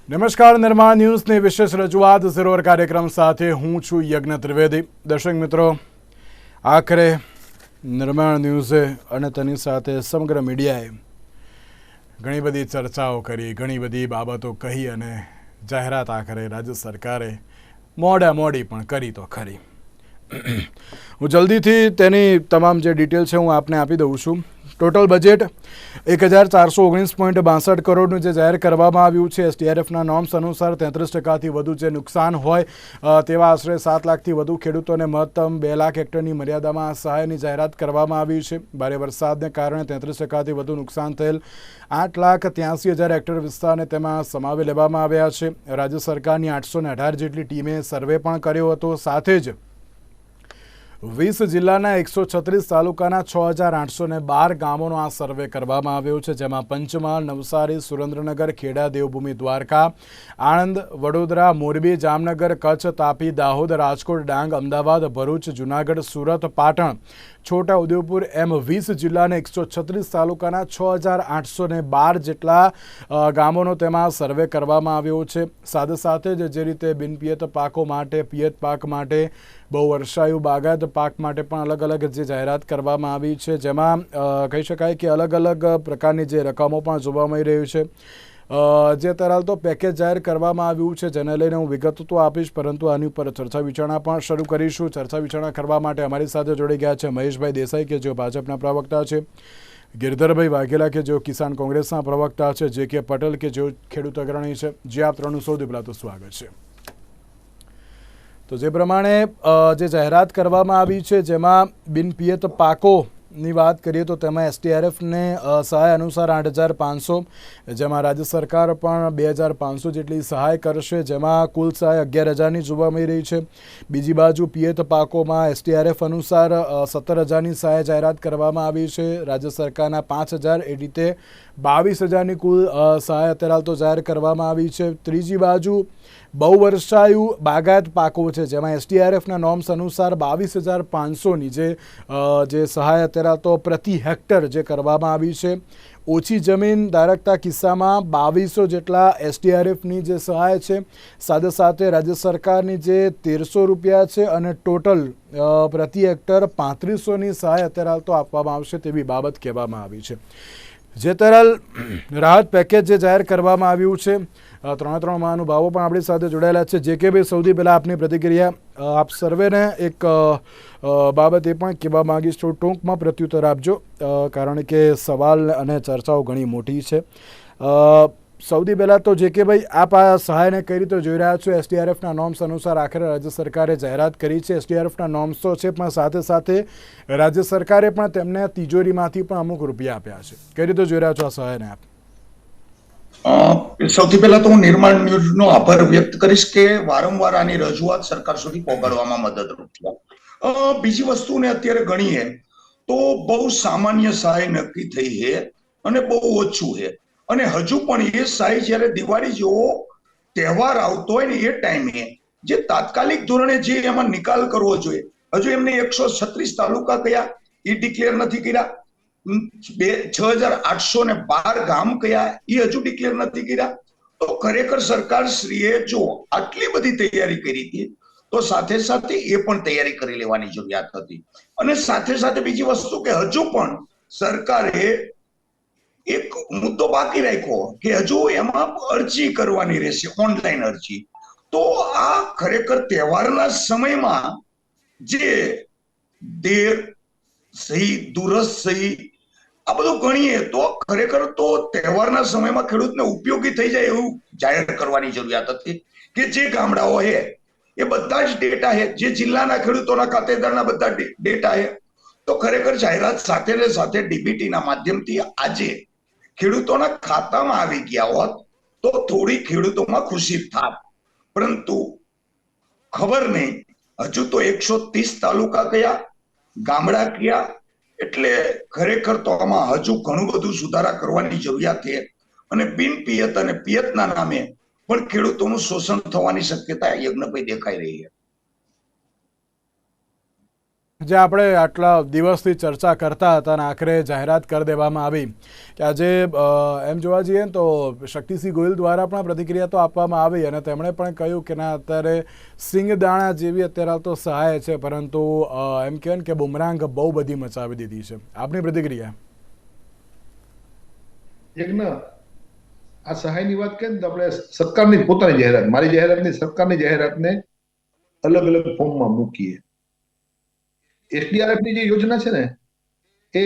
નમસ્કાર, નિર્માણ ન્યૂઝની વિશેષ રજૂઆત ઝીરોર કાર્યક્રમ સાથે હું છું યજ્ઞ ત્રિવેદી. દર્શક મિત્રો, આખરે નિર્માણ ન્યૂઝે અને તેની સાથે સમગ્ર મીડિયાએ ઘણી બધી ચર્ચાઓ કરી, ઘણી બધી બાબતો કહી અને જાહેરાત આખરે રાજ્ય સરકારે મોડી પણ કરી તો ખરી. હું જલ્દીથી તેની તમામ જે ડિટેલ છે હું આપને આપી દઉં છું. ટોટલ બજેટ 1419.62 કરોડનું જે જાહેર કરવામાં આવ્યું છે. એસડીઆરએફના નોર્મ્સ અનુસાર 33%થી વધુ જે નુકસાન હોય તેવા આશરે 7 લાખથી વધુ ખેડૂતોને મહત્તમ 2 લાખ હેક્ટરની મર્યાદામાં સહાયની જાહેરાત કરવામાં આવી છે. ભારે વરસાદને કારણે 33%થી વધુ નુકસાન થયેલ 8,83,000 હેક્ટર વિસ્તારને તેમાં સમાવી લેવામાં આવ્યા છે. રાજ્ય સરકારની 818 જેટલી ટીમે સર્વે પણ કર્યો હતો. સાથે જ 20 જિલ્લાના 136 તાલુકાના 6,812 ગામોનો આ સર્વે કરવામાં આવ્યો છે, જેમાં પંચમહાલ, નવસારી, સુરેન્દ્રનગર, ખેડા, દેવભૂમિ, દ્વારકા, આણંદ, વડોદરા, મોરબી, જામનગર, કચ્છ, તાપી, દાહોદ, રાજકોટ, ડાંગ, અમદાવાદ, ભરૂચ, જૂનાગઢ, સુરત, પાટણ, છોટા ઉદેપુર એમ 20 જિલ્લાના 136 તાલુકાના 6,812 જેટલા ગામોનો તેમાં સર્વે કરવામાં આવ્યો છે. સાથે જ જે રીતે બિનપિયત પાકો માટે, પિયત પાક માટે, બહુ વર્ષાયુ બાગાયત પાક માટે પણ અલગ અલગ જે જાહેરાત કરવામાં આવી છે, જેમાં કહી શકાય કે અલગ અલગ પ્રકારની જે રકમો પણ જોવા મળી રહી છે. જે અત્યારે તો પેકેજ જાહેર કરવામાં આવ્યું છે, જેને લઈને હું વિગતો તો આપીશ, પરંતુ આની ઉપર ચર્ચા વિચારણા પણ શરૂ કરીશું. ચર્ચા વિચારણા કરવા માટે અમારી સાથે જોડી ગયા છે મહેશભાઈ દેસાઈ, કે જેઓ ભાજપના પ્રવક્તા છે, ગિરધરભાઈ વાઘેલા, કે જેઓ કિસાન કોંગ્રેસના પ્રવક્તા છે, જે.કે. પટેલ, કે જેઓ ખેડૂત અગ્રણી છે. જે આપ ત્રણનું સૌથી પહેલાં તો સ્વાગત છે. તો જે પ્રમાણે જે જાહેરાત કરવામાં આવી છે, જેમાં બિનપિયત પાકોની વાત કરીએ તો તેમાં એસડીઆરએફને સહાય અનુસાર 8,500, જેમાં રાજ્ય સરકાર પણ 2,500 જેટલી સહાય કરશે, જેમાં કુલ સહાય 11,000ની જોવા મળી રહી છે. બીજી બાજુ પિયત પાકોમાં એસડીઆરએફ અનુસાર 17,000ની સહાય જાહેરાત કરવામાં આવી છે. રાજ્ય સરકારના 5,000, એ રીતે 22,000ની કુલ સહાય અત્યારે તો જાહેર કરવામાં આવી છે. ત્રીજી બાજુ બહુ વર્ષાયુ બાગાયત પાકો છે, જેમાં એસડીઆરએફના નોર્મ્સ અનુસાર 22,500ની જે સહાય અત્યારે તો પ્રતિ હેક્ટર જે કરવામાં આવી છે. ઓછી જમીન ધારકતા કિસ્સામાં 2,200 જેટલા એસડીઆરએફની જે સહાય છે. સાથે રાજ્ય સરકારની જે 1,300 રૂપિયા છે અને ટોટલ પ્રતિ હેક્ટર 3,500ની સહાય અત્યારે તો આપવામાં આવશે તેવી બાબત કહેવામાં આવી છે. જે તરલ રાહત પેકેજ જે જાહેર કરવામાં આવ્યું છે, ત્રણ મહાનુભાવો પણ આપણી સાથે જોડાયેલા છે. જે.કે. ભાઈ, સૌથી પહેલાં આપની પ્રતિક્રિયા. આપ સર્વેને એક બાબત એ પણ કહેવા માગીશ, તો ટૂંકમાં પ્રત્યુત્તર આપજો, કારણ કે સવાલ અને ચર્ચાઓ ઘણી મોટી છે. સૌથી પહેલાં તો જે.કે. ભાઈ, આપ આ સહાયને કઈ રીતે જોઈ રહ્યા છો? એસડીઆરએફના નોર્મ્સ અનુસાર આખરે રાજ્ય સરકારે જાહેરાત કરી છે. એસડીઆરએફના નોર્મ્સ તો છે, પણ સાથે રાજ્ય સરકારે પણ તેમને તિજોરીમાંથી પણ અમુક રૂપિયા આપ્યા છે. કઈ રીતે જોઈ રહ્યા છો આ સહાયને આપ? સૌથી પહેલા તો હું નિર્માણ ન્યૂઝનો આભાર વ્યક્ત કરીશ કે વારંવાર આની રજૂઆત સરકાર સુધી પહોંચાડવામાં મદદરૂપ થયા. બીજી વસ્તુને અત્યારે ગણીએ તો બહુ સામાન્ય સહાય નક્કી થઈ છે અને બહુ ઓછું છે, અને હજુ પણ એ સહાય જ્યારે દિવાળી જેવો તહેવાર આવતો હોય ને એ ટાઈમે જે તાત્કાલિક ધોરણે જે એમાં નિકાલ કરવો જોઈએ, હજુ એમને 136 તાલુકા કયા એ ડિક્લેર નથી કર્યા. 6,812 ગામ કયા એ હજુ ડિક્લેર નથી કર્યા. તો ખરેખર સરકારશ્રીએ જો આટલી બધી તૈયારી કરી હતી તો સાથે એ પણ તૈયારી કરી લેવાની જરૂરિયાત હતી. અને સાથે બીજી વસ્તુ કે હજુ પણ સરકારે એક મુદ્દો બાકી રાખ્યો કે હજુ એમાં અરજી કરવાની રહેશે, ઓનલાઈન અરજી. તો આ ખરેખર તહેવારના સમયમાં જે દેર સહી, દૂરસ્થ સહી, આ બધું ગણીએ તો ખરેખર તો તહેવારના સમયમાં ખેડૂતને ઉપયોગી થઈ જાય એવું જાહેર કરવાની જરૂરિયાત હતી, કે જે ગામડાઓ છે એ બધા જ ડેટા છે, જે જિલ્લાના ખેડૂતોના ખાતેદારના બધા ડેટા છે. તો ખરેખર જાહેરાત સાથે ડીબીટીના માધ્યમથી આજે ખેડૂતોના ખાતામાં આવી ગયા હોત તો થોડી ખેડૂતોમાં ખુશી થાત. પરંતુ ખબર નહીં, હજુ તો 130 તાલુકા કયા, ગામડા કયા, એટલે ખરેખર તો આમાં હજુ ઘણું બધું સુધારા કરવાની જરૂરિયાત છે. અને બિનપિયત અને પિયતના નામે પણ ખેડૂતોનું શોષણ થવાની શક્યતા યજ્ઞભાઈ દેખાઈ રહી છે. જે આપણે આટલા દિવસથી ચર્ચા કરતા હતા અને આખરે જાહેરાત કરી દેવામાં આવી કે આજે એમ જોવા જઈએ તો શક્તિસિંહ ગોહિલ દ્વારા પણ પ્રતિક્રિયા તો આપવામાં આવી અને તેમણે પણ કહ્યું કે ના અત્યારે સિંગદાણા જેવી અત્યારે તો સહાય છે, પરંતુ એમ કહેવાય કે બુમરાંગ બહુ બધી મચાવી દીધી છે. આપની પ્રતિક્રિયા? આ સહાયની વાત કરીએ તો આપણે સરકારની પોતાની જાહેરાત, મારી જાહેરાતની સરકારની જાહેરાતને અલગ અલગ ફોર્મમાં મૂકીએ. SDRF ની જે યોજના છે ને એ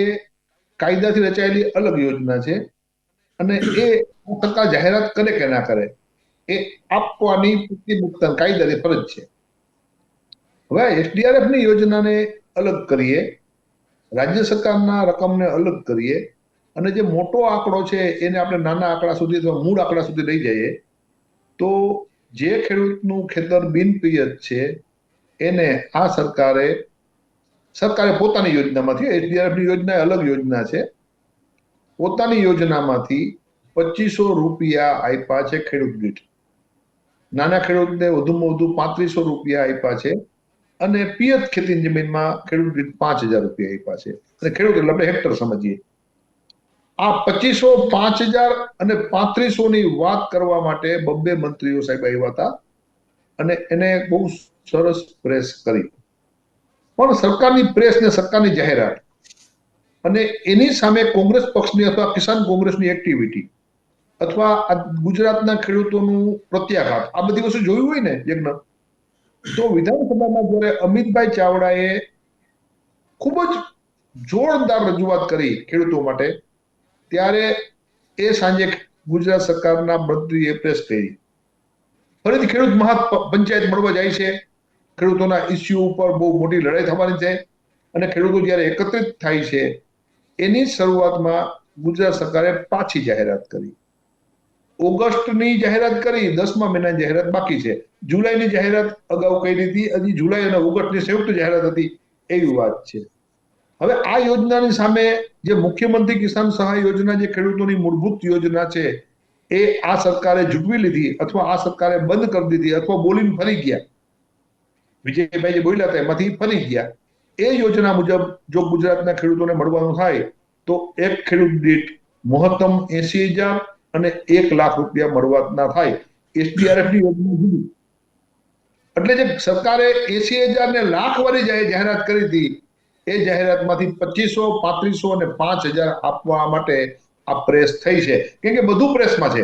કાયદાથી રચાયેલી અલગ યોજના છે અને એ સરકાર જાહેરાત કરે કે ના કરે એ આપવાની ભુગતાન કાયદાની ફરજ છે. હવે SDRF ની યોજનાને અલગ કરીએ, રાજ્ય સરકારના રકમને અલગ કરીએ અને જે મોટો આંકડો છે એને આપણે નાના આંકડા સુધી અથવા મૂળ આંકડા સુધી લઈ જઈએ તો જે ખેડૂતનું ખેતર બિનપિયત છે એને આ સરકારે પોતાની યોજનામાંથી, SDRF ની યોજના અલગ યોજના છે, પોતાની યોજનામાંથી 2500 રૂપિયા આપ્યા છે ખેડૂત દીઠ. નાના ખેડૂતને વધુમાં વધુ 3500 રૂપિયા આપ્યા છે અને પિયત ખેતીની જમીનમાં ખેડૂત દીઠ 5000 રૂપિયા આપ્યા છે. અને ખેડૂત એટલે આપણે હેક્ટર સમજીએ. આ 2500, 5000 અને 3500 ની વાત કરવા માટે બબ્બે મંત્રીઓ સાહેબ આવ્યા હતા અને એને બહુ સરસ પ્રેસ કરી. પણ સરકારની પ્રેસ ને સરકારની જાહેરાત અને એની સામે કોંગ્રેસ પક્ષની અથવા કિસાન કોંગ્રેસની એક્ટિવિટી અથવા ગુજરાતના ખેડૂતોનું પ્રત્યાઘાત, આ બધી વસ્તુ જોયું હોય ને યજ્ઞ, તો વિધાનસભામાં જ્યારે અમિતભાઈ ચાવડાએ ખૂબ જ જોરદાર રજૂઆત કરી ખેડૂતો માટે, ત્યારે એ સાંજે ગુજરાત સરકારના મંત્રીએ પ્રેસ કરી. ફરીથી ખેડૂત મહાપંચાયત મળવા જાય છે, ખેડૂતોના ઇસ્યુ ઉપર બહુ મોટી લડાઈ થવાની છે અને ખેડૂતો જ્યારે એકત્રિત થાય છે એની શરૂઆતમાં ગુજરાત સરકારે પાછી જાહેરાત કરી. ઓગસ્ટની જાહેરાત કરી, 10મા મહિનાની જાહેરાત બાકી છે. જુલાઈની જાહેરાત અગાઉ કરી હતી, હજી જુલાઈ અને ઓગસ્ટની સંયુક્ત જાહેરાત હતી એવી વાત છે. હવે આ યોજનાની સામે જે મુખ્યમંત્રી કિસાન સહાય યોજના જે ખેડૂતોની મૂળભૂત યોજના છે એ આ સરકારે ઝૂકવી લીધી અથવા આ સરકારે બંધ કરી દીધી અથવા બોલીને ફરી ગયા. વિજયભાઈ જે બોલ્યા હતા એમાંથી ફરી ગયા. એ યોજના મુજબ જો ગુજરાતના ખેડૂતોને મળવાનું થાય તો એક ખેડૂત દીઠ મહત્તમ 80,000 અને 1 લાખ રૂપિયા મળવાના થાય. SDRF ની યોજના જુદી. એટલે જે સરકારે 80,000 ને લાખ વાળી જાહેરાત કરી હતી એ જાહેરાતમાંથી 2500, 3500 અને 5000 આપવા માટે આ પ્રેસ થઈ છે. કેમ કે બધું પ્રેસમાં છે.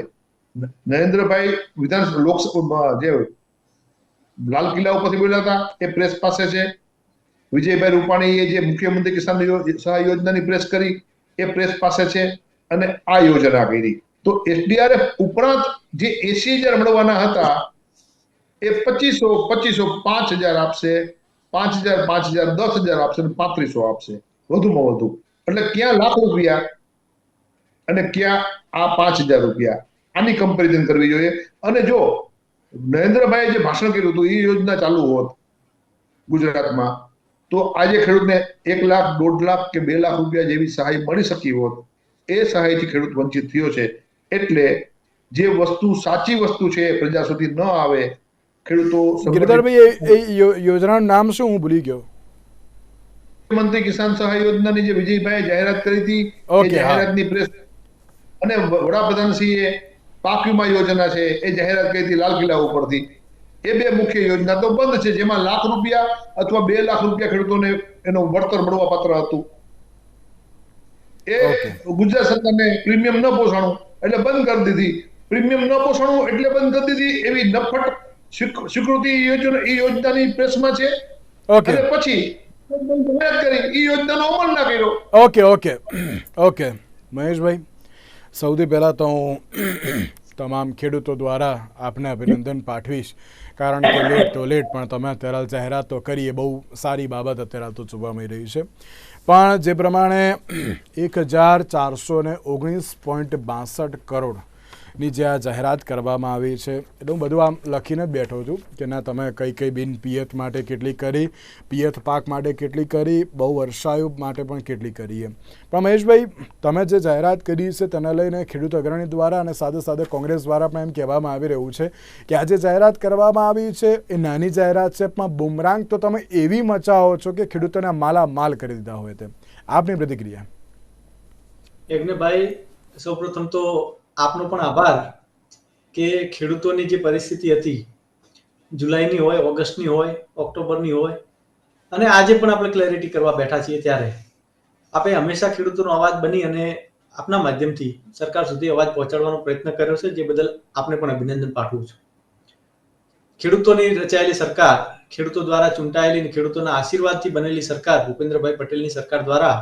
નરેન્દ્રભાઈ વિધાનસભા લોકસભામાં જે લાલ કિલ્લા ઉપરથી બોલ્યા હતા એ પ્રેસ પાસે છે. વિજયભાઈ રૂપાણીએ જે મુખ્યમંત્રી કિસાન સહાય યોજનાની પ્રેસ કરી એ પ્રેસ પાસે છે અને આ યોજના કરી. તો SDRF ઉપરાંત જે 80,000 મળવાના હતા એ 2500, 5000 આપશે, 5000, 10,000 આપશે અને 3500 આપશે વધુમાં વધુ. એટલે ક્યાં લાખ રૂપિયા અને ક્યાં આ 5000 રૂપિયા, આની કમ્પેરિઝન કરવી જોઈએ. અને જો નરેન્દ્રભાઈએ જે ભાષણ કર્યું હતું એ યોજના ચાલુ હોત ગુજરાતમાં તો આજે ખેડૂતને 1 લાખ, 1.5 લાખ કે 2 લાખ રૂપિયા જેવી સહાય મળી શકી હોત. એ સહાયથી ખેડૂત વંચિત થયો છે. એટલે જે વસ્તુ સાચી વસ્તુ છે એ પ્રજા સુધી ન આવે. ખેડૂતો ગિરધરભાઈ, એ યોજનાનું નામ શું? હું ભૂલી ગયો. મંત્રી કિસાન સહાય યોજનાની જે વિજયભાઈએ જાહેરાત કરી હતી એ જાહેરાતની પ્રેસ અને વડાપ્રધાનશ્રીએ પાક વીમા યોજના છે એ જાહેરાત કરી હતી લાલ કિલ્લા ઉપરથી. એ બે મુખ્ય યોજના તો બંધ છે, જેમાં લાખ રૂપિયા અથવા 2 લાખ રૂપિયા ખેડૂતોને એનો વળતર મળવા પાત્ર હતું. એ ગુજરાત સરકારને પ્રીમિયમ ન પોષાણું એટલે બંધ કરી દીધી. પ્રીમિયમ ન પોષાણું એટલે બંધ કરી દીધી એવી નફટ સ્વીકૃતિ યોજનાની પ્રેસમાં છે. અને પછી કરી યોજનાનો અમલ ના કર્યો. ઓકે મહેશભાઈ, સૌથી પહેલા તો હું તમામ ખેડૂતો દ્વારા આપને અભિનંદન પાઠવીશ, કારણ કે લેટ તો લેટ પણ તમે અત્યારે જાહેરાત તો કરી, એ બહુ સારી બાબત અત્યારે તો જોવા મળી રહી છે. પણ જે પ્રમાણે 1419.62 કરોડ ની જે આ જાહેરાત કરવામાં આવી છે એટલે હું બધું આમ લખીને જ બેઠો છું કે ના તમે કઈ કઈ બિન પિયત માટે કેટલી કરી, પિયત પાક માટે કેટલી કરી, બહુ વર્ષાયુ માટે પણ કેટલી કરી એમ. પણ મહેશભાઈ, તમે જે જાહેરાત કરી છે તેને લઈને ખેડૂત અગ્રણી દ્વારા અને સાથે સાથે કોંગ્રેસ દ્વારા પણ એમ કહેવામાં આવી રહ્યું છે કે આ જે જાહેરાત કરવામાં આવી છે એ નાની જાહેરાત છે, પણ બુમરાંગ તો તમે એવી મચાવો છો કે ખેડૂતોને માલામાલ કરી દીધા હોય તેમ. આપની પ્રતિક્રિયા. યજ્ઞભાઈ, સૌપ્રથમ તો આપનો પણ આભાર કે ખેડૂતોની જે પરિસ્થિતિ હતી, જુલાઈની હોય, ઓગસ્ટની હોય, ઓક્ટોબરની હોય, અને આજે પણ આપણે ક્લેરિટી કરવા બેઠા છીએ ત્યારે આપણે હંમેશા ખેડૂતોનો અવાજ બની અને આપના માધ્યમથી સરકાર સુધી અવાજ પહોંચાડવાનો પ્રયત્ન કર્યો છે, જે બદલ આપને પણ અભિનંદન પાઠવું છું. ખેડૂતોની રચાયેલી સરકાર, ખેડૂતો દ્વારા ચૂંટાયેલી અને ખેડૂતોના આશીર્વાદથી બનેલી સરકાર, ભૂપેન્દ્રભાઈ પટેલની સરકાર દ્વારા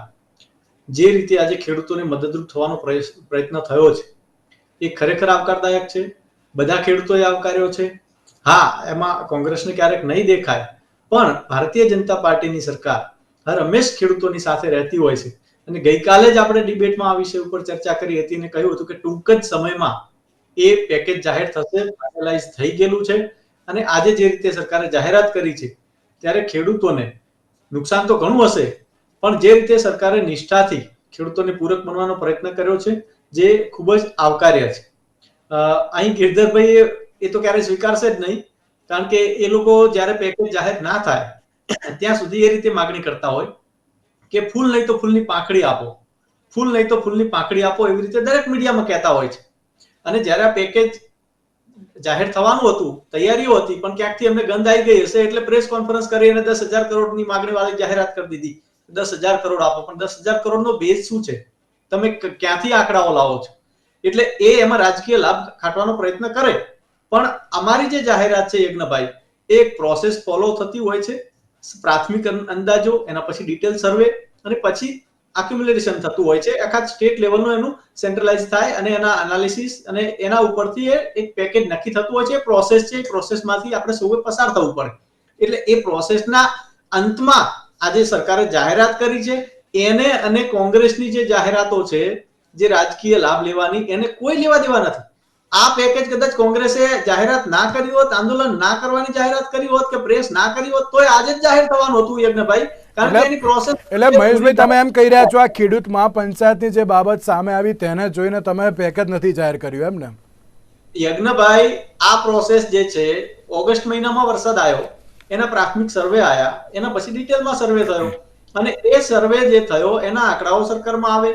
જે રીતે આજે ખેડૂતોને મદદરૂપ થવાનો પ્રયત્ન થયો છે એ ખરેખર આવકારદાયક છે. બધા ખેડૂતોએ આવકાર્યો છે. હા, એમાં કોંગ્રેસને ક્યારેક નહીં દેખાય, પણ ભારતીય જનતા પાર્ટીની સરકાર હર હંમેશ ખેડૂતોની સાથે રહેતી હોય છે. અને ગઈકાલે જ આપણે ડિબેટમાં આ વિષય ઉપર ચર્ચા કરી હતી અને કહ્યું હતું કે ટૂંક જ સમયમાં એ પેકેજ જાહેર થશે, ફાઇનલાઇઝ થઈ ગયેલું છે. અને આજે જે રીતે સરકારે જાહેરાત કરી છે ત્યારે ખેડૂતોને નુકસાન તો ઘણું હશે, પણ જે રીતે સરકારે નિષ્ઠાથી ખેડૂતોને પૂરક બનવાનો પ્રયત્ન કર્યો છે જે ખૂબ જ આવકાર્ય છે. અહીં ગિરધરભાઈ એ તો ક્યારેય સ્વીકારશે જ નહીં, કારણ કે એ લોકો જ્યારે પેકેજ જાહેર ના થાય ત્યાં સુધી એ રીતે માગણી કરતા હોય કે ફૂલ નહીં તો ફૂલની પાંખડી આપો, ફૂલ નહીં તો ફૂલની પાંખડી આપો, એવી રીતે દરેક મીડિયામાં કહેતા હોય છે. અને જ્યારે આ પેકેજ જાહેર થવાનું હતું, તૈયારીઓ હતી, પણ ક્યાંકથી અમને ગંધ આવી ગઈ હશે એટલે પ્રેસ કોન્ફરન્સ કરી અને 10,000 કરોડની માગણી વાળી જાહેરાત કરી દીધી. 10,000 કરોડ આપો, પણ 10,000 કરોડનો બેઝ શું છે? તમે ક્યાંથી આંકડાઓ લાવો છો? એટલે એ એમાં રાજકીય લાભ ખાટવાનો પ્રયત્ન કરે. પણ અમારી જે જાહેરાત છે યજ્ઞભાઈ, એ એક પ્રોસેસ ફોલો થતી હોય છે. પ્રાથમિક અંદાજો, એના પછી ડિટેલ સર્વે, અને પછી એક્યુમ્યુલેશન થતું હોય છે. આખા સ્ટેટ લેવલનું એનું સેન્ટ્રલાઇઝ થાય અને એના એનાલિસિસ અને એના ઉપરથી એક પેકેજ નક્કી થતું હોય છે. પ્રોસેસ છે, પ્રોસેસમાંથી આપણે સૌએ પસાર થવું પડે. એટલે એ પ્રોસેસના અંતમાં આજે સરકારે જાહેરાત કરી છે, એને અને કોંગ્રેસની જે જાહેરાતો છે જે રાજકીય લાભ લેવાની, એને કોઈ લેવા દેવા નથી. આ પેકેજ કદાચ કોંગ્રેસે જાહેરાત ના કરી હોત, આંદોલન ના કરવાની જાહેરાત કરી હોત કે પ્રેસ ના કરી હોત, તોય આજે જ જાહેર થવાનું હતું યજ્ઞભાઈ. એટલે મહેશભાઈ, તમે એમ કહી રહ્યા છો આ ખેડૂત મહાપંચાયતની જે બાબત સામે આવી તેને જોઈને તમે પેકેજ નથી જાહેર કર્યું એમ ને? યજ્ઞભાઈ, આ પ્રોસેસ જે છે, ઓગસ્ટ મહિનામાં વરસાદ આવ્યો, એના પ્રાથમિક સર્વે આયા, એના પછી ડિટેલમાં સર્વે થયો, અને એ સર્વે જે થયો એના આંકડાઓ સરકારમાં આવે,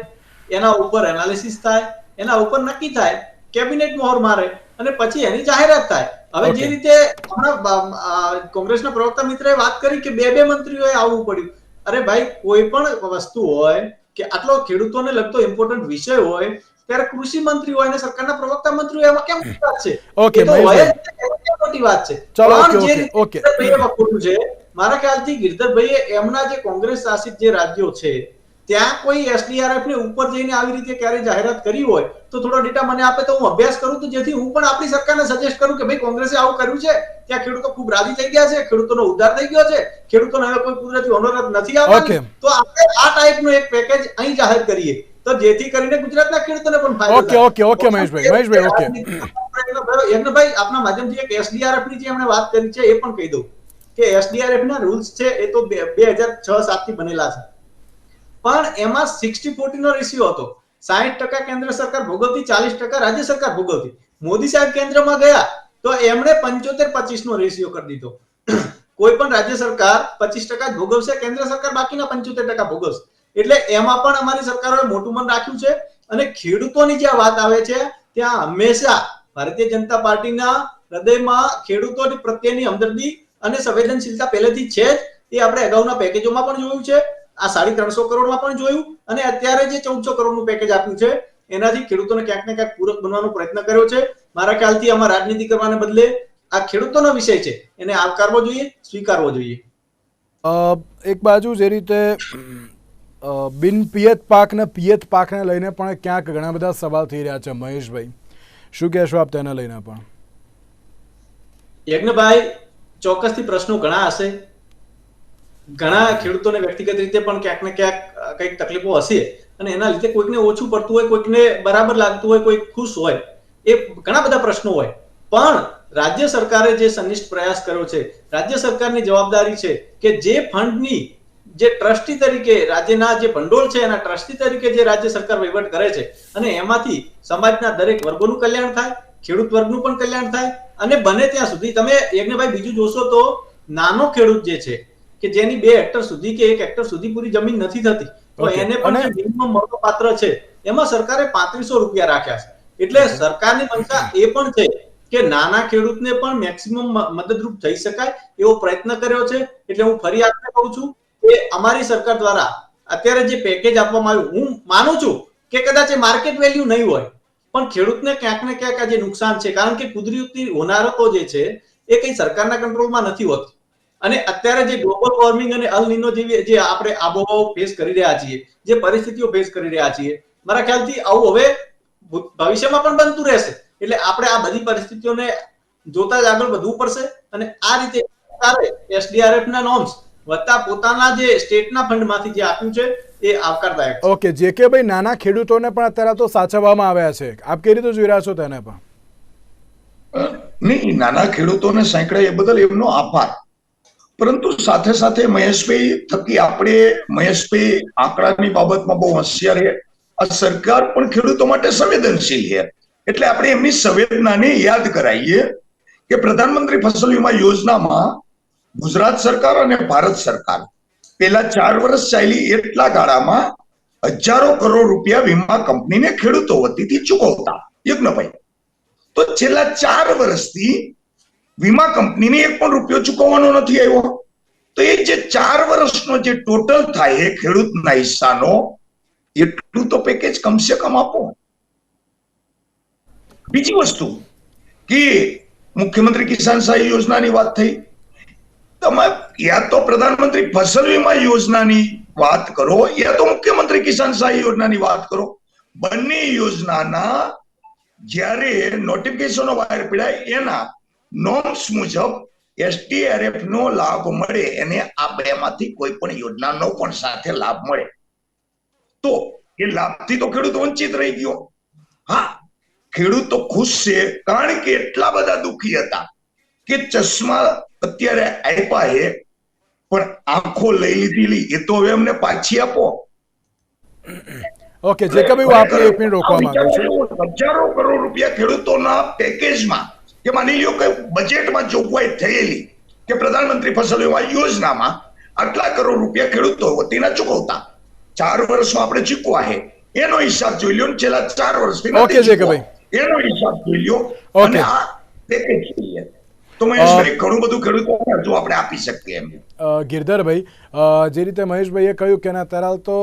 એના ઉપર એનાલિસિસ થાય, એના ઉપર નક્કી થાય, કેબિનેટ મોહર મારે અને પછી એની જાહેરાત થાય. હવે જે રીતે હમણાં કોંગ્રેસના પ્રવક્તા મિત્રએ વાત કરી કે બે મંત્રીઓએ આવવું પડ્યું. અરે ભાઈ, કોઈ પણ વસ્તુ હોય કે આટલો ખેડૂતોને લગતો ઇમ્પોર્ટન્ટ વિષય હોય ત્યારે કૃષિ મંત્રી હોય અને સરકારના પ્રવક્તા મંત્રી હોય, એમાં કેમ વાત છે? ઓકે, મોટી વાત છે. પણ જે રીતે મારા ખ્યાલથી ગિરધરભાઈએ એમના જે કોંગ્રેસ શાસિત જે રાજ્યો છે ત્યાં કોઈ એસડીઆરએફ ને ઉપર જઈને આવી રીતે ક્યારે જાહેરાત કરી હોય તો થોડો ડેટા મને આપે તો હું અભ્યાસ કરું, તો જેથી હું પણ આપણી સરકારને સજેસ્ટ કરું કે ભાઈ કોંગ્રેસે આવું કર્યું છે, ત્યાં ખેડૂતો ખૂબ રાજી થઈ ગયા છે, ખેડૂતોનો ઉદ્ધાર થઈ ગયો છે, ખેડૂતોને હવે કોઈ કુદરતી હોનરત નથી આવવાની, તો આપણે આ ટાઈપનું એક પેકેજ અહીં જાહેર કરીએ તો જેથી કરીને ગુજરાતના ખેડૂતોને પણ ફાયદો થાય. ઓકે મહેશભાઈ, ઓકે. યજ્ઞભાઈ, આપના માધ્યમથી એક એસડીઆરએફ ની જે એમણે વાત કરી છે એ પણ કહી દઉં કે એસડીઆરએફ ના રૂલ્સ છે એ તો 2006-07 થી બનેલા છે, પણ એમાં 60-40 નો રેશિયો હતો. 60% કેન્દ્ર સરકાર ભોગવતી, 40% રાજ્ય સરકાર ભોગવતી. મોદી સાહેબ કેન્દ્રમાં ગયા તો એમણે 75-25 નો રેશિયો કરી દીધો. કોઈ પણ રાજ્ય સરકાર 25% જ ભોગવશે, કેન્દ્ર સરકાર બાકીના 75% ભોગવશે. એટલે એમાં પણ અમારી સરકારોએ મોટું મન રાખ્યું છે. અને ખેડૂતોની જે વાત આવે છે ત્યાં હંમેશા ભારતીય જનતા પાર્ટીના હૃદયમાં ખેડૂતોની પ્રત્યેની હમદર્દી અને સંવેદનશીલતા પહેલેથી છે જ. એ આપણે અગાઉના પેકેજોમાં પણ જોયું છે, આ 350 કરોડમાં પણ જોયું, અને અત્યારે જે 1400 કરોડનું પેકેજ આપ્યું છે એનાથી ખેડૂતોને ક્યાંક ને ક્યાંક પૂરક બનવાનો પ્રયત્ન કર્યો છે. મારા ખ્યાલથી આમાં રાજનીતિ કરવાને બદલે આ ખેડૂતોનો વિષય છે, એને આવકારવો જોઈએ, સ્વીકારવો જોઈએ. એક બાજુ જે રીતે બિન પિયત પાક ને પિયત પાકને લઈને પણ ક્યાંક ઘણા બધા સવાલ થઈ રહ્યા છે. મહેશભાઈ, શું કહેશો આપ તેને લઈને? પણ યજ્ઞભાઈ, ચોક્કસથી પ્રશ્નો ઘણા હશે, ઘણા ખેડૂતોને વ્યક્તિગત રીતે પણ ક્યાંક ને ક્યાંક કઈક તકલીફો હશે, અને એના લીધે કોઈકને ઓછું પડતું હોય, કોઈકને બરાબર લાગતું હોય, કોઈ ખુશ હોય. એ ઘણા બધા પ્રશ્નો હોય, પણ રાજ્ય સરકારે જે સંનિષ્ઠ પ્રયાસ કર્યો છે, રાજ્ય સરકારની જવાબદારી છે કે જે ફંડની જે ટ્રસ્ટી તરીકે રાજ્યના જે ભંડોળ છે એના ટ્રસ્ટી તરીકે જે રાજ્ય સરકાર વહીવટ કરે છે અને એમાંથી સમાજના દરેક વર્ગોનું કલ્યાણ થાય, ખેડૂત વર્ગનું પણ કલ્યાણ થાય અને બને ત્યાં સુધી તમે યજ્ઞભાઈ બીજું જોશો તો નાનો ખેડૂત જે છે કે જેની 2 હેક્ટર સુધી કે 1 હેક્ટર સુધી પૂરી જમીન નથી થતી, તો એને પણ જે મિનિમમ મળવાપાત્ર છે એમાં સરકારે 3500 રૂપિયા રાખ્યા છે. એટલે સરકારની મંશા એ પણ છે કે નાના ખેડૂતને પણ મેક્સિમમ મદદરૂપ થઈ શકાય એવો પ્રયત્ન કર્યો છે. એટલે હું ફરી આપને કહું છું કે અમારી સરકાર દ્વારા અત્યારે જે પેકેજ આપવામાં આવ્યું, હું માનું છું કે કદાચ એ માર્કેટ વેલ્યુ નહીં હોય પણ ખેડૂતને ક્યાંક ને ક્યાંક આજે નુકસાન છે, કારણ કે કુદરતી હોનારતો જે છે એ કઈ સરકારના કંટ્રોલમાં નથી હોતી અને અત્યારે જે ગ્લોબલ વોર્મિંગ અને અલ નીનો જેવી જે આપણે આબોહવા ફેસ કરી રહ્યા છીએ, જે પરિસ્થિતિઓ ફેસ કરી રહ્યા છીએ, મારા ખ્યાલથી આવું હવે ભવિષ્યમાં પણ બનતું રહેશે. એટલે આપણે આ બધી પરિસ્થિતિઓને જોતા જ આગળ વધવું પડશે અને આ રીતે SDRF ના નોર્મ્સ વત્તા પોતાના જે સ્ટેટના ફંડમાંથી જે આપ્યું છે એ આવકારદાયક છે. ઓકે, જે કે ભાઈ નાના ખેડૂતોને પણ અત્યારે તો સાચવવામાં આવ્યા છે, આપ કઈ રીતે જોઈ રહ્યા છો તેને પણ? નહીં, નાના ખેડૂતોને સાંકળે એ બદલ એમનો આભાર, પરંતુ સાથે સાથે મહેશભાઈ થકી આપણે મહેશભાઈ આંકડાની બાબતમાં બહુ હોશિયાર છે. આ સરકાર પણ ખેડૂતો માટે સંવેદનશીલ છે, એટલે આપણે એમની સંવેદનાને યાદ કરાવીએ કે પ્રધાનમંત્રી ફસલ વીમા યોજનામાં ગુજરાત સરકાર અને ભારત સરકાર પેલા 4 વર્ષ ચાલી એટલા ગાળામાં હજારો કરોડ રૂપિયા વીમા કંપનીને ખેડૂતો વતીથી ચૂકવતા. યજ્ઞભાઈ, તો છેલ્લા 4 વર્ષથી વીમા કંપનીને 1 પણ રૂપિયો ચૂકવવાનો નથી આવ્યો. તો એ જે 4 વર્ષનો જે ટોટલ થાય એ ખેડૂતના હિસ્સાનો એટલું તો પેકેજ કમસે કમ આપો. બીજી વસ્તુ કે મુખ્યમંત્રી કિસાન સહાય યોજનાની વાત થઈ, તમે યા તો પ્રધાનમંત્રી ફસલ વીમા યોજનાની વાત કરો યા તો મુખ્યમંત્રી કિસાન સહાય યોજનાની વાત કરો. બંને યોજનાના જ્યારે નોટિફિકેશનો બહાર પડ્યા એના નોર્મ્સ મુજબ SDRF નો લાભ મળે એને આ બેમાંથી કોઈ પણ યોજનાનો પણ સાથે લાભ મળે તો એ લાભથી તો ખેડૂત વંચિત રહી ગયો. હા, ખેડૂતો ખુશ છે કારણ કે એટલા બધા દુઃખી હતા કે ચશ્મા અત્યારે આપ્યા છે પણ આંખો લઈ લીધેલી, એ તો હવે અમને પાછી આપો. ઓકે, જે કે ભાઈ હું આપને 1 મિનિટ રોકવા માંગુ છું. હજારો કરોડ રૂપિયા ખેડૂતોના પેકેજમાં કે માની લ્યો કે બજેટમાં જોગવાઈ થયેલી કે પ્રધાનમંત્રી ફસલ વીમા યોજનામાં આટલા કરોડ રૂપિયા ખેડૂતો વતીના ચૂકવતા, 4 વર્ષમાં આપણે ચૂકવા છે એનો હિસાબ જોઈ લ્યો, છેલ્લા 4 વર્ષથી ઓકે જે કે ભાઈ એનો હિસાબ જોઈ લ્યો અને આ પેકેજ જોઈએ તો મહેશભાઈ ઘણું બધું ખેડૂતોને હજુ આપણે આપી શકીએ એમ. ગિરધરભાઈ, જે રીતે મહેશભાઈએ કહ્યું કે અત્યારે તો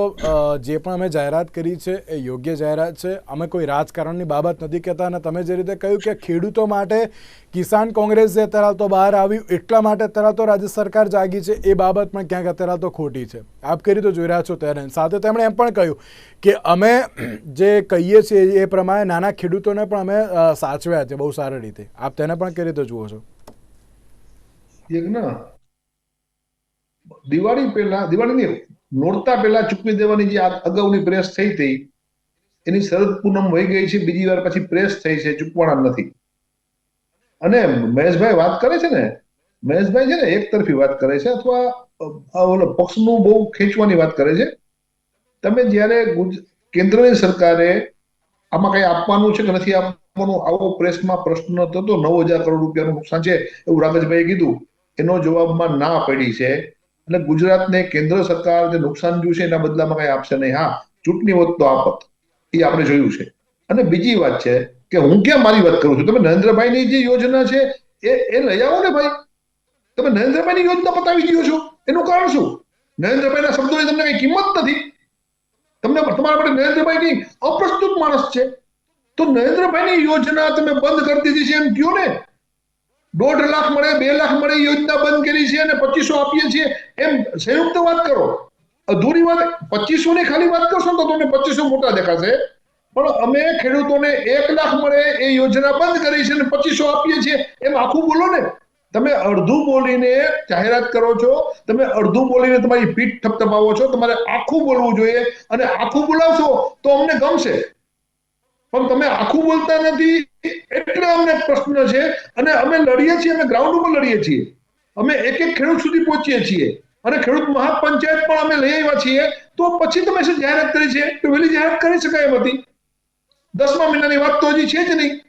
જે પણ અમે જાહેરાત કરી છે એ યોગ્ય જાહેરાત છે, અમે કોઈ રાજકારણની બાબત નથી કહેતા અને તમે જે રીતે કહ્યું કે ખેડૂતો માટે કિસાન કોંગ્રેસ જે અત્યારે તો બહાર આવ્યું એટલા માટે અત્યારે તો રાજ્ય સરકાર જાગી છે, એ બાબત પણ ક્યાંક અત્યારે તો ખોટી છે. આપ કઈ રીતે જોઈ રહ્યા છો ત્યારે? સાથે તેમણે એમ પણ કહ્યું કે અમે જે કહીએ છીએ એ પ્રમાણે નાના ખેડૂતોને પણ અમે સાચવ્યા છે બહુ સારી રીતે. આપ તેને પણ કઈ રીતે જુઓ છો? દિવાળીની નોરતા પહેલા ચૂકવી દેવાની જે અગાઉની પ્રેસ થઈ હતી એની શરદ પૂનમ વહી ગઈ છે, બીજી વાર પછી પ્રેસ થઈ છે, ચૂકવાના નથી. અને મહેશભાઈ વાત કરે છે ને, મહેશભાઈ છે ને એક તરફી વાત કરે છે અથવા પક્ષનું બહુ ખેંચવાની વાત કરે છે. તમે જયારે કેન્દ્રની સરકારે આમાં કઈ આપવાનું છે કે નથી આપવાનું આવો પ્રેસમાં પ્રશ્ન થતો, 9,000 કરોડ રૂપિયાનું નુકસાન છે એવું રાકેશભાઈએ કીધું, એનો જવાબમાં ના પડી છે. એટલે ગુજરાતને કેન્દ્ર સરકાર જે નુકસાન જોયું છે એના બદલામાં કઈ આપશે નહીં. હા, ચૂંટણી વખત તો આપત, એ આપણે જોયું છે. અને બીજી વાત છે કે હું ક્યાં મારી વાત કરું છું, તમે નરેન્દ્રભાઈની જે યોજના છે એ લઈ આવો ને ભાઈ. તમે નરેન્દ્રભાઈની યોજના પતાવી દો છો, એનું કારણ શું? નરેન્દ્રભાઈના શબ્દોની તમને કઈ કિંમત નથી. તમને તમારા માટે નરેન્દ્રભાઈની અપ્રસ્તુત માણસ છે, તો નરેન્દ્રભાઈની યોજના તમે બંધ કરી દીધી છે એમ કયો ને. 1.5 લાખ મળે, 2 લાખ મળે યોજના બંધ કરી છે અને 2500 આપીએ છીએ એમ સંયુક્ત વાત કરો. અધૂરી વાત 2500 ની ખાલી વાત કરશો તો તમને 2500 મોટા દેખાશે, પણ અમે ખેડૂતોને 1 લાખ મળે એ યોજના બંધ કરી છે અને 2500 આપીએ છીએ એમ આખું બોલો ને. તમે અડધું બોલીને જાહેરાત કરો છો, તમે અડધું બોલીને તમારી પીઠ થપથપાવો છો. તમારે આખું બોલવું જોઈએ અને આખું બોલાવશો તો અમને ગમશે, પણ તમે આખું બોલતા નથી. એટલે અમને પ્રશ્ન છે અને અમે લડીએ છીએ, અમે ગ્રાઉન્ડ ઉપર લડીએ છીએ, અમે એક એક ખેડૂત સુધી પહોંચીએ છીએ અને ખેડૂત મહાપંચાયત પણ અમે લઈ આવ્યા છીએ. તો પછી તમે શું જાહેરાત કરી છે તો વહેલી જાહેરાત કરી શકાય એમ હતી. 10મા મહિનાની વાત તો હજી છે જ નહીં.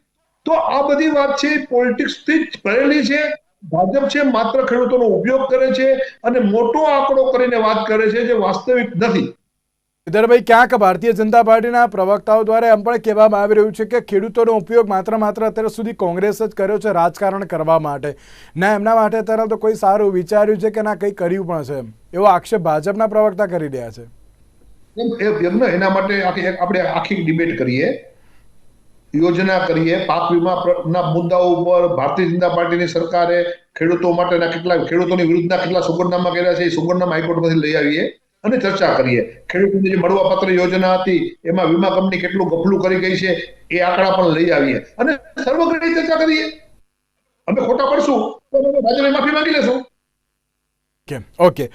તો આ બધી વાત છે પોલિટિક્સ થી જ ભરેલી છે. ભાજપ છે માત્ર ખેડૂતોનો ઉપયોગ કરે છે અને મોટો આંકડો કરીને વાત કરે છે જે વાસ્તવિક નથી. શ્રીધરભાઈ, ક્યાંક ભારતીય જનતા પાર્ટીના પ્રવક્તાઓ દ્વારા એમ પણ કહેવામાં આવી રહ્યું છે કે ખેડૂતોનો ઉપયોગ માત્ર અત્યાર સુધી કોંગ્રેસ જ કર્યો છે રાજકારણ કરવા માટે, ના એમના માટે અત્યારે તો કોઈ સારું વિચાર્યું છે કે ના કંઈ કર્યું પણ છે, એવો આક્ષેપ ભાજપના પ્રવક્તા કરી રહ્યા છે. એના માટે આપણે આખી ડિબેટ કરીએ, યોજના કરીએ, પાક વીમાના મુદ્દાઓ ઉપર ભારતીય જનતા પાર્ટીની સરકારે ખેડૂતો માટેના ખેડૂતોની વિરુદ્ધના કેટલા સોગંદનામા કર્યા છે એ સોગંદનામા હાઈકોર્ટમાંથી લઈ આવીએ અને ચર્ચા કરીએ. ખેડૂતોની જે મળવાપાત્ર યોજના હતી એમાં વીમા કંપની કેટલું ગફલું કરી ગઈ છે એ આંકડા પણ લઈ આવીએ અને સર્વગ્રાહી ચર્ચા કરીએ. અમે ખોટા પડશું તો રાજ્યને માફી માંગી લેશું. ઓકે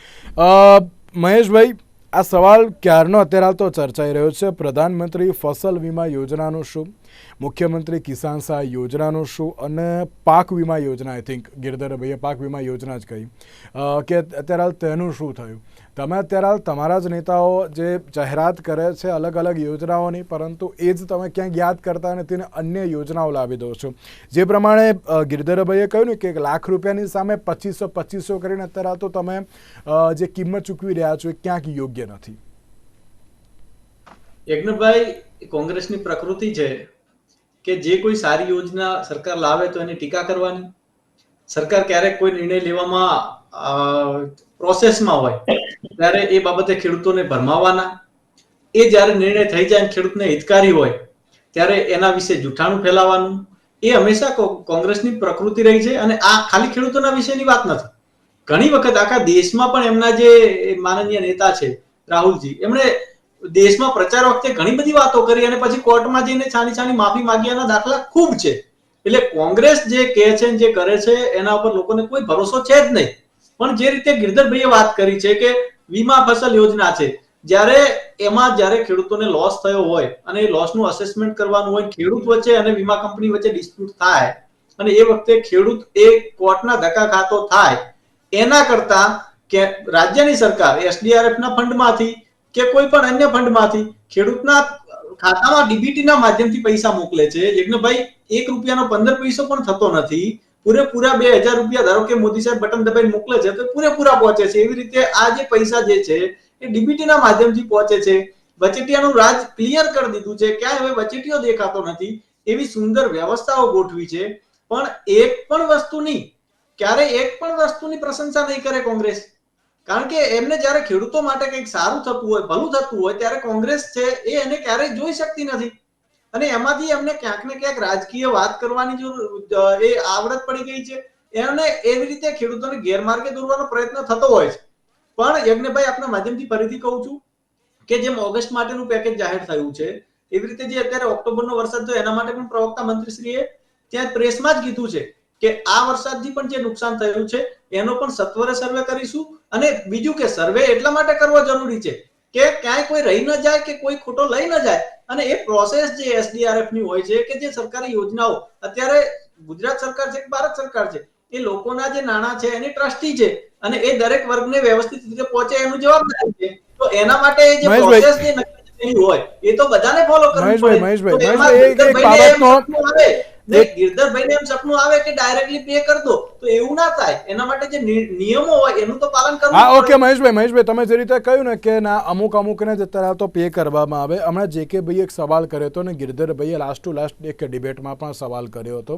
મહેશભાઈ, આ સવાલ ક્યારનો અત્યારે તો ચર્ચાઈ રહ્યો છે. પ્રધાનમંત્રી ફસલ વીમા યોજનાનું શું, મુખ્યમંત્રી કિસાન સહાય યોજનાનું શું અને પાક વીમા યોજના, આઈ થિંક ગિરધરભાઈએ પાક વીમા યોજના જ કહી કે અત્યારે તેનું શું થયું. તમે અત્યારે તમારા જ નેતાઓ જે જાહેરાત કરે છે અલગ અલગ યોજનાઓની, પરંતુ એ જ તમે ક્યાંક યાદ કરતા નથી અને અન્ય યોજનાઓ લાવી દો છો. જે પ્રમાણે ગિરધરભાઈએ કહ્યું ને કે ₹1,00,000 રૂપિયાની સામે 2500 કરીને અત્યારે તો તમે જે કિંમત ચૂકવી રહ્યા છો એ ક્યાંક યોગ્ય નથી. યજ્ઞભાઈ, કોંગ્રેસની પ્રકૃતિ છે કે જે કોઈ સારી યોજના સરકાર લાવે તો એની ટીકા કરવાની. સરકાર ક્યારેક કોઈ નિર્ણય લેવામાં પ્રોસેસમાં હોય ત્યારે એ બાબતે ખેડૂતોને ભરમાવાના. એ જ્યારે નિર્ણય થઈ જાય ખેડૂતને હિતકારી હોય ત્યારે એના વિશે જૂઠાણું ફેલાવાનું. એ હંમેશા કોંગ્રેસની પ્રકૃતિ રહી છે અને આ ખાલી ખેડૂતોના વિશેની વાત નથી. ઘણી વખત આખા દેશમાં પણ એમના જે માનનીય નેતા છે રાહુલજી, એમણે દેશમાં પ્રચાર વખતે ઘણી બધી વાતો કરી અને પછી કોર્ટમાં જઈને છાની છાની માફી માંગ્યાના દાખલા ખૂબ છે. એટલે કોંગ્રેસ જે કહે છે જે કરે છે એના ઉપર લોકોને કોઈ ભરોસો છે જ નહીં. પણ જે રીતે ગિરધરભાઈએ વાત કરી છે કે વીમા ફસલ યોજના છે, જ્યારે ખેડૂતોને લોસ થયો હોય અને એ લોસનું અસેસમેન્ટ કરવાનું હોય, ખેડૂત વચ્ચે અને વીમા કંપની વચ્ચે ડિસ્પ્યુટ થાય અને એ વખતે ખેડૂત એ કોર્ટના ધક્કા ખાતો થાય એના કરતા કે રાજ્યની સરકાર SDRF ના ફંડમાંથી કે કોઈ પણ અન્ય ફંડમાંથી ખેડૂતના ખાતામાં ડીબીટી ના માધ્યમથી પૈસા મોકલે છે. યજ્ઞભાઈ, ₹1 15 પૈસો પણ થતો નથી. પૂરેપૂરા 2000 રૂપિયા ધારો કે મોદી સાહેબ બટન દબાઈને મોકલે છે તો પૂરેપૂરા પહોંચે છે. એવી રીતે આ જે પૈસા જે છે એ ડીબીટી ના માધ્યમથી પહોંચે છે. વચેટિયાનું રાજ ક્લિયર કરી દીધું છે, ક્યાંય હવે વચેટિયો દેખાતો નથી. એવી સુંદર વ્યવસ્થાઓ ગોઠવી છે. પણ એક પણ વસ્તુની પ્રશંસા નહીં કરે કોંગ્રેસ. કારણ કે એમને જ્યારે ખેડૂતો માટે કંઈક સારું થતું હોય, ભલું થતું હોય ત્યારે કોંગ્રેસ છે એ એને ક્યારેય જોઈ શકતી નથી અને એમાંથી એમને ક્યાંક ને ક્યાંક રાજકીય વાત કરવાની જો એ આવડત પડી ગઈ છે. એમને એવી રીતે ખેડૂતોને ગેરમાર્ગે દોરવાનો પ્રયત્ન થતો હોય છે. પણ યજ્ઞભાઈ, આપના માધ્યમથી ફરીથી કહું છું કે જેમ ઓગસ્ટ માટેનું પેકેજ જાહેર થયું છે એવી રીતે જે અત્યારે ઓક્ટોબરનો વરસાદ થયો એના માટે પણ પ્રવક્તા મંત્રીશ્રીએ ત્યાં પ્રેસમાં જ કીધું છે કે આ વરસાદથી પણ જે નુકસાન થયું છે એનો પણ સત્વરે સર્વે કરીશું. અને બીજું કે સર્વે એટલા માટે કરવો જરૂરી છે કે ક્યાંય કોઈ રહી ન જાય કે કોઈ ખોટો લઈ ન જાય. અને એ પ્રોસેસ જે SDRF ની હોય છે કે જે સરકારી યોજનાઓ અત્યારે ગુજરાત સરકાર છે કે ભારત સરકાર છે એ લોકોના જે નાણાં છે એની ટ્રસ્ટી છે અને એ દરેક વર્ગને વ્યવસ્થિત રીતે પહોંચે એનું જવાબદારી છે. તો એના માટે જે પ્રોસેસ જે નક્કી હોય એ તો બધાને ફોલો કરવું પડે. ગિરધરભાઈને એમ સપનું આવે કે ડાયરેક્ટલી પે કરી દો તો એવું ના થાય. એના માટે જે નિયમો હોય એનું તો પાલન કરવું. હા, ઓકે મહેશભાઈ, તમે જે રીતે કહ્યું ને કે ના અમુકને જ અત્યારે તો પે કરવામાં આવે. હમણાં JK ભાઈએ એક સવાલ કર્યો હતો ને ગિરધરભાઈએ લાસ્ટ ટુ લાસ્ટ એક ડિબેટમાં પણ સવાલ કર્યો હતો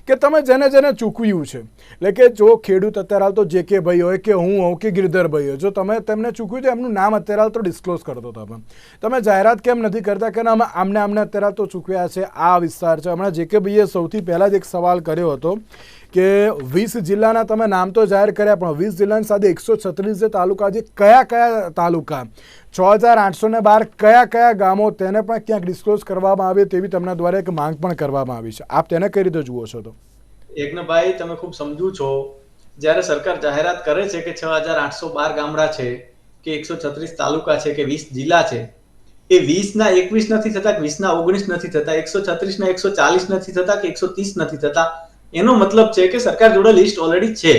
કે તમે જેને ચૂકવ્યું છે, એટલે કે જો ખેડૂત અત્યારે તો JK ભાઈ હોય કે હું હોઉં કે ગિરધરભાઈ હોય, જો તમે તેમને ચૂકવ્યું તો એમનું નામ અત્યારે તો ડિસ્ક્લોઝ કરતો. તમે જાહેરાત કેમ નથી કરતા કે આમને અત્યારે તો ચૂકવ્યા છે, આ વિસ્તાર છે. હમણાં JK ભાઈએ સૌથી પહેલા જ એક સવાલ કર્યો હતો કે 20 જિલ્લાના તમે નામ તો જાહેર કર્યા પણ 20 જિલ્લાની સાથે 136 જે તાલુકા છે, કયા તાલુકા, 6812 કયા ગામો, તેને પણ ક્યાંક ડિસ્ક્લોઝ કરવામાં આવે તેવી તેમના દ્વારા એક માંગ પણ કરવામાં આવી છે. આપ તેને કઈ રીતે જુઓ છો? તો યજ્ઞભાઈ, તમે ખૂબ સમજુ છો. જ્યારે સરકાર જાહેરાત કરે છે કે 6812 ગામડા છે કે 136 તાલુકા છે કે 20 જિલ્લા છે, એ 20 ના 21 નથી થતા, 20 ના 19 નથી થતા, 136 ના 140 નથી થતા કે 130 નથી થતા, એનો મતલબ છે કે સરકાર જોડે લિસ્ટ ઓલરેડી છે,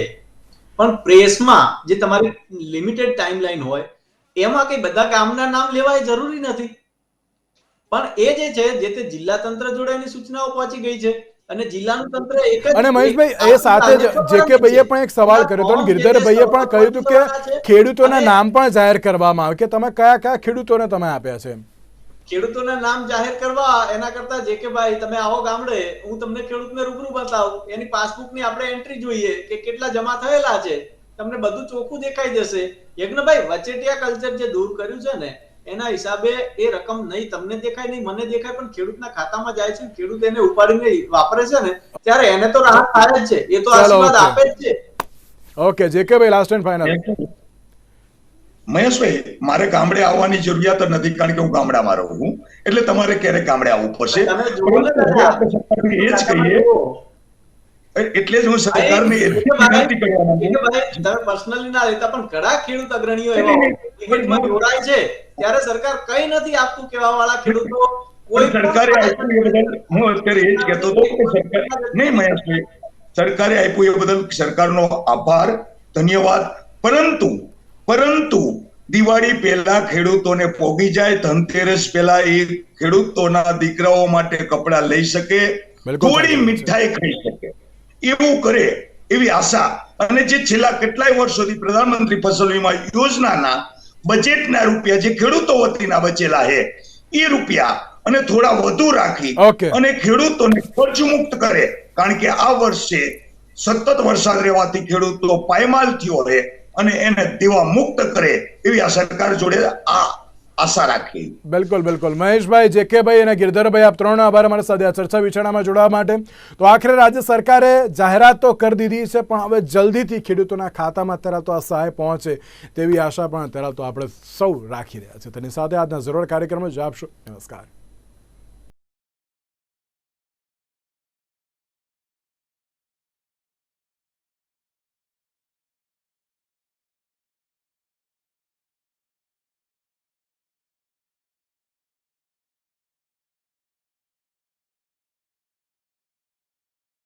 પણ પ્રેસમાં જે તમારી લિમિટેડ ટાઈમલાઈન હોય એમાં કઈ બધા ગામના નામ લેવા એ જરૂરી નથી, પણ એ જે છે જે તે જિલ્લા તંત્ર જોડે એની સૂચનાઓ પહોંચી ગઈ છે અને જિલ્લાનું તંત્ર એક જ અને મહેશભાઈ એ સાથે જ જેકેભાઈએ પણ એક સવાલ કર્યો હતો અને ગિરધરભાઈએ પણ કહ્યું હતું કે ખેડૂતોના નામ પણ જાહેર કરવામાં આવે કે તમે કયા કયા ખેડૂતોને તમે આપ્યા છે. ખેડૂતોના નામ જાહેર કરવા એના કરતા જેકેભાઈ તમે આવો ગામડે, હું તમને ખેડૂતને રૂબરૂ બતાવું, એની પાસબુકની આપણે એન્ટ્રી જોઈએ કે કેટલા જમા થયેલા છે, તમને બધું ચોખ્ખું દેખાઈ જશે. યજ્ઞભાઈ વચેટિયા કલ્ચર જે દૂર કર્યું છે ને એના હિસાબે એ રકમ નહીં તમને દેખાય નહીં મને દેખાય, પણ ખેડૂતના ખાતામાં જાય છે, ખેડૂત એને ઉપાડીને વાપરે છે ને ત્યારે એને તો રાહત થાય જ છે, એ તો આશીર્વાદ આપે જ છે. ઓકે જેકેભાઈ લાસ્ટ એન્ડ ફાઇનલ. મહેશભાઈ મારે ગામડે આવવાની જરૂરિયાત નથી કારણ કે હું ગામડામાં રહું છું, એટલે તમારે ક્યારેક ગામડે આવવું પડશે. એ જ કહીએ એટલે જ હું સરકારને વિનંતી કરવા માંગુ છું. તમે પર્સનલી ના લેતા પણ ઘણા ખેડૂત અગ્રણીઓ એવા ઇવેન્ટમાં જોડાય છે ત્યારે સરકાર કઈ નથી આપતું કેવા વાળા ખેડૂતો કોઈ સરકારે આપ્યું એ બદલ હું અત્યારે એ જ કહેતો હતો કે સરકાર નહીં મહેશભાઈ સરકારે આપ્યું એ બદલ સરકારનો આભાર, ધન્યવાદ. પરંતુ દિવાળી પહેલા ખેડૂતોને પોગી જાય, ધનતેરસ પહેલા એ ખેડૂતોના દીકરાઓ માટે કપડા લઈ શકે, થોડી મીઠાઈ ખાઈ શકે, એવું કરે એવી આશા. અને જે છેલ્લા કેટલાય વર્ષોથી પ્રધાનમંત્રી ફસલ વીમા યોજનાના બજેટના રૂપિયા જે ખેડૂતો વતીના બચેલા છે એ રૂપિયા અને થોડા વધુ રાખી અને ખેડૂતોને ખર્ચ મુક્ત કરે, કારણ કે આ વર્ષે સતત વરસાદ રહેવાથી ખેડૂતો પાયમાલ થયો છે અને એને દેવા મુક્ત કરે એવી આ સરકાર જોડે આ આશા રાખી. બિલકુલ બિલકુલ. મહેશભાઈ, જેકેભાઈ અને ગિરધરભાઈ આપ ત્રણનો આભાર અમારા સાથે આ ચર્ચા વિચારણામાં જોડાવા માટે. તો આખરે રાજ્ય સરકારે જાહેરાત તો કરી દીધી છે પણ હવે જલ્દીથી ખેડૂતોના ખાતામાં અત્યારે તો આ સહાય પહોંચે તેવી આશા પણ અત્યારે તો આપણે સૌ રાખી રહ્યા છીએ. તેની સાથે આજના જરૂર કાર્યક્રમમાં જ આપશો. નમસ્કાર.